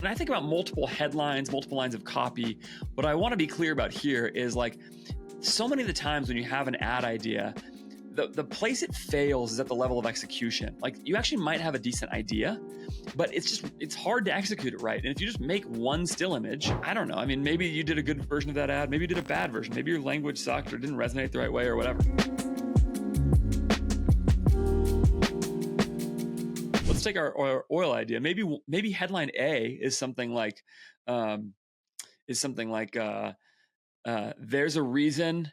I think about multiple headlines, multiple lines of copy, what I want to be clear about here is like, so many of the times when you have an ad idea, the place it fails is at the level of execution. Like, you actually might have a decent idea, but it's hard to execute it right. And if you just make one still image, I don't know. I mean, maybe you did a good version of that ad, maybe you did a bad version, maybe your language sucked or didn't resonate the right way or whatever. Let's take our oil idea. Maybe headline A is something like, there's a reason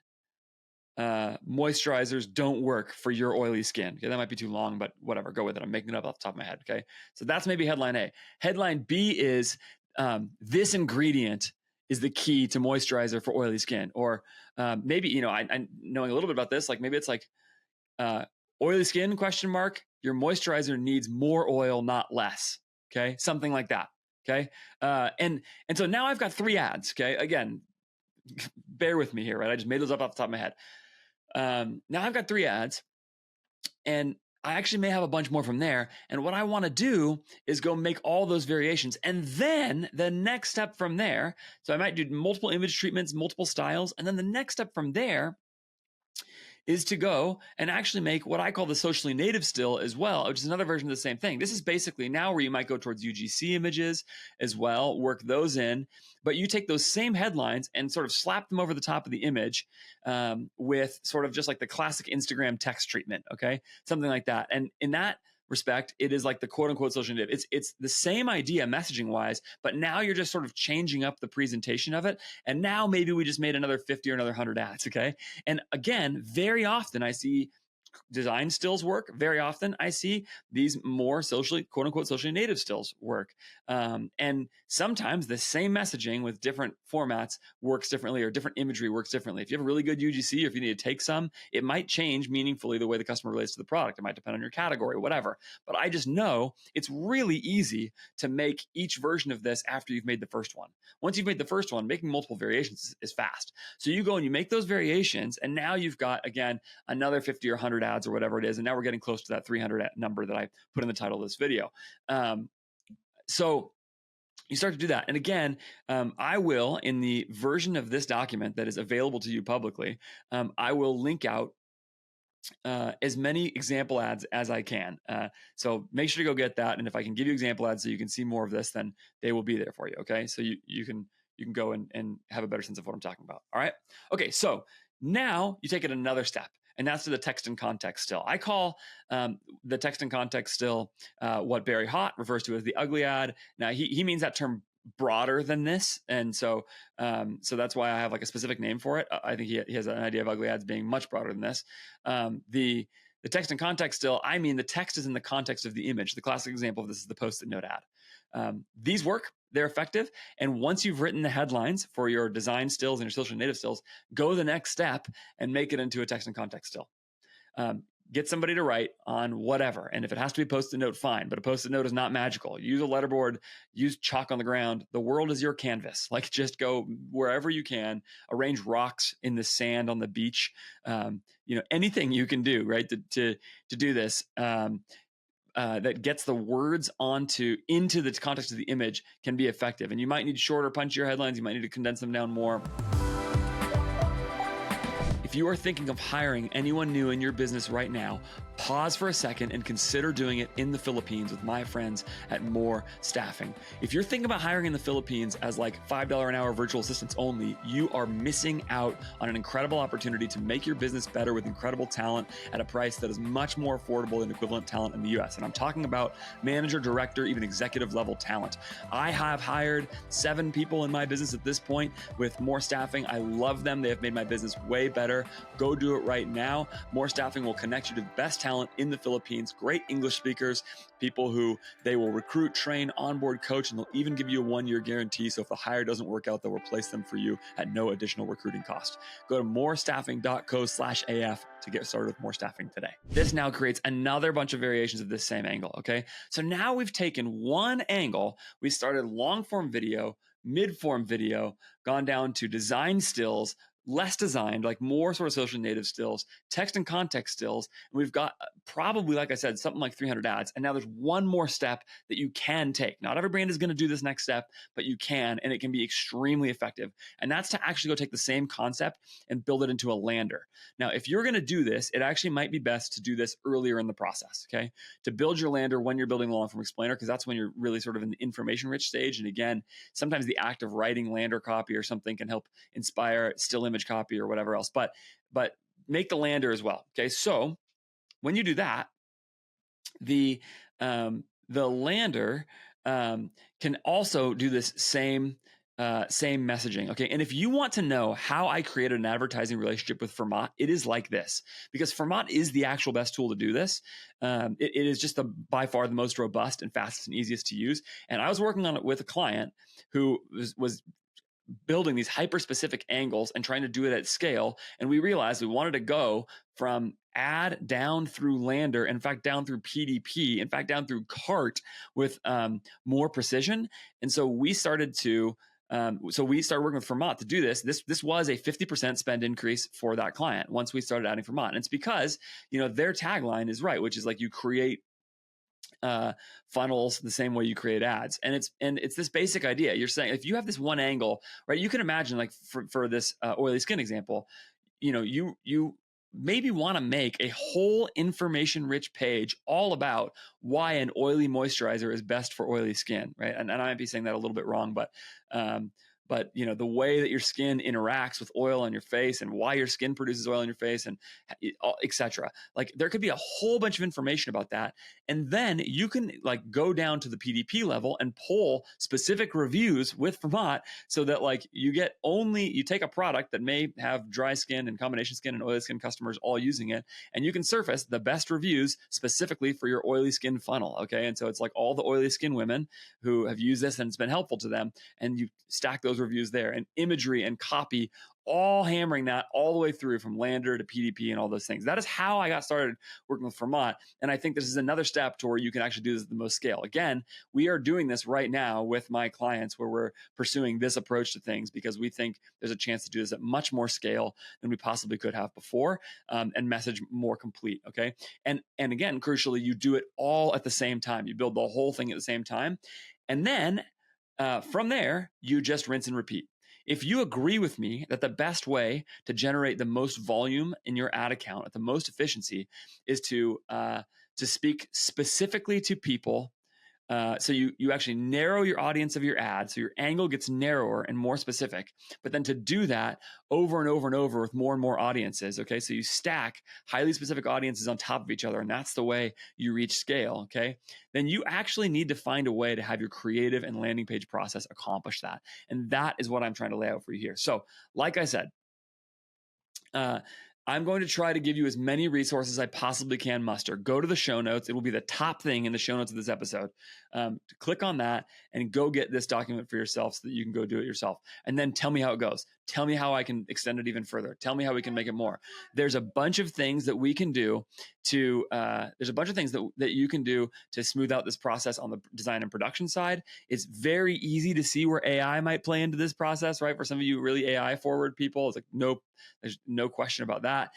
moisturizers don't work for your oily skin. Okay, that might be too long, but whatever, go with it. I'm making it up off the top of my head. Okay, so that's maybe headline A. Headline B is this ingredient is the key to moisturizer for oily skin. Or maybe, I knowing a little bit about this, like maybe it's like oily skin ? Your moisturizer needs more oil, not less. Okay, something like that. Okay, and so now I've got 3 ads. Okay, again, bear with me here, right? I just made those up off the top of my head. Now I've got 3 ads, and I actually may have a bunch more from there. And what I want to do is go make all those variations. And then the next step from there, so I might do multiple image treatments, multiple styles. And then the next step from there is to go and actually make what I call the socially native still as well, which is another version of the same thing. This is basically now where you might go towards UGC images as well, work those in, but you take those same headlines and sort of slap them over the top of the image with sort of just like the classic Instagram text treatment, okay? Something like that. And in that respect, it is like the quote unquote social native. It's the same idea messaging wise, but now you're just sort of changing up the presentation of it. And now maybe we just made another 50 or another 100 ads. Okay. And again, very often I see design stills work. Very often I see these more socially, quote unquote, socially native stills work. And sometimes the same messaging with different formats works differently, or different imagery works differently. If you have a really good UGC, or if you need to take some, it might change meaningfully the way the customer relates to the product. It might depend on your category, whatever. But I just know it's really easy to make each version of this after you've made the first one. Once you've made the first one, making multiple variations is fast. So you go and you make those variations, and now you've got, again, another 50 or 100 ads or whatever it is. And now we're getting close to that 300 number that I put in the title of this video. So you start to do that. And again, I will, in the version of this document that is available to you publicly, I will link out as many example ads as I can. So make sure to go get that. And if I can give you example ads so you can see more of this, then they will be there for you. Okay. So you can go and have a better sense of what I'm talking about. All right. Okay. So now you take it another step, and that's to the text and context still. I call the text and context still what Barry Hott refers to as the ugly ad. Now he means that term broader than this, and so that's why I have like a specific name for it. I think he has an idea of ugly ads being much broader than this. The text and context still, I mean the text is in the context of the image. The classic example of this is the Post-it note ad. These work. They're effective. And once you've written the headlines for your design stills and your social native stills, go the next step and make it into a text and context still. Get somebody to write on whatever. And if it has to be a Post-it note, fine. But a Post-it note is not magical. Use a letterboard, use chalk on the ground. The world is your canvas. Like, just go wherever you can, arrange rocks in the sand on the beach. Anything you can do, right, to do this. That gets the words into the context of the image can be effective. And you might need shorter, punchier headlines. You might need to condense them down more. If you are thinking of hiring anyone new in your business right now, pause for a second and consider doing it in the Philippines with my friends at More Staffing. If you're thinking about hiring in the Philippines as like $5 an hour virtual assistants only, you are missing out on an incredible opportunity to make your business better with incredible talent at a price that is much more affordable than equivalent talent in the US. And I'm talking about manager, director, even executive level talent. I have hired 7 people in my business at this point with More Staffing. I love them. They have made my business way better. Go do it right now. More Staffing will connect you to the best talent in the Philippines, great English speakers, people who they will recruit, train, onboard, coach, and they'll even give you a 1-year guarantee. So if the hire doesn't work out, they'll replace them for you at no additional recruiting cost. Go to morestaffing.co/AF to get started with More Staffing today. This now creates another bunch of variations of this same angle. Okay. So now we've taken one angle. We started long form video, mid form video, gone down to design stills, less designed, like more sort of social native stills, text and context stills. And we've got probably, like I said, something like 300 ads. And now there's one more step that you can take. Not every brand is going to do this next step, but you can, and it can be extremely effective. And that's to actually go take the same concept and build it into a lander. Now, if you're going to do this, it actually might be best to do this earlier in the process, okay? To build your lander when you're building a long form explainer, because that's when you're really sort of in the information rich stage. And again, sometimes the act of writing lander copy or something can help inspire still image copy or whatever else, but make the lander as well, okay? So when you do that, the lander can also do this same messaging. Okay. And if you want to know how I created an advertising relationship with Fermat, it is like this, because Fermat is the actual best tool to do this. It is just by far the most robust and fastest and easiest to use. And I was working on it with a client who was building these hyper specific angles and trying to do it at scale. And we realized we wanted to go from ad down through lander, in fact, down through PDP, in fact, down through cart with more precision. And so we started to working with Fermat to do this. This was a 50% spend increase for that client once we started adding Fermat. And it's because, their tagline is right, which is like you create funnels the same way you create ads. And it's this basic idea. You're saying if you have this one angle, right, you can imagine like for this oily skin example, you maybe want to make a whole information rich page all about why an oily moisturizer is best for oily skin, right? And I might be saying that a little bit wrong, but the way that your skin interacts with oil on your face and why your skin produces oil on your face and etc. Like there could be a whole bunch of information about that. And then you can like go down to the PDP level and pull specific reviews with Fermat so that like you take a product that may have dry skin and combination skin and oily skin customers all using it, and you can surface the best reviews specifically for your oily skin funnel. Okay. And so it's like all the oily skin women who have used this and it's been helpful to them, and you stack those reviews there, and imagery and copy, all hammering that all the way through from lander to PDP and all those things. That is how I got started working with Fermat. And I think this is another step to where you can actually do this at the most scale. Again, we are doing this right now with my clients where we're pursuing this approach to things because we think there's a chance to do this at much more scale than we possibly could have before, and message more complete. Okay. And again, crucially, you do it all at the same time. You build the whole thing at the same time. And then from there, you just rinse and repeat. If you agree with me that the best way to generate the most volume in your ad account at the most efficiency is to speak specifically to people, so you actually narrow your audience of your ad, so your angle gets narrower and more specific, but then to do that over and over and over with more and more audiences, okay? So you stack highly specific audiences on top of each other, and that's the way you reach scale, okay? Then you actually need to find a way to have your creative and landing page process accomplish that. And that is what I'm trying to lay out for you here. So like I said, I'm going to try to give you as many resources as I possibly can muster. Go to the show notes. It will be the top thing in the show notes of this episode. Click on that and go get this document for yourself so that you can go do it yourself. And then tell me how it goes. Tell me how I can extend it even further. Tell me how we can make it more. There's a bunch of things that we can do to that you can do to smooth out this process on the design and production side. It's very easy to see where AI might play into this process, right? For some of you really AI forward people, it's like, nope, there's no question about that.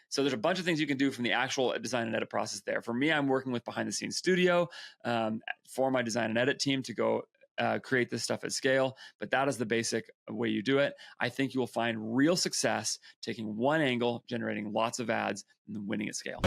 So there's a bunch of things you can do from the actual design and edit process there. For me, I'm working with Behind the Scenes Studio for my design and edit team to go create this stuff at scale, but that is the basic way you do it. I think you will find real success taking one angle, generating lots of ads, and then winning at scale.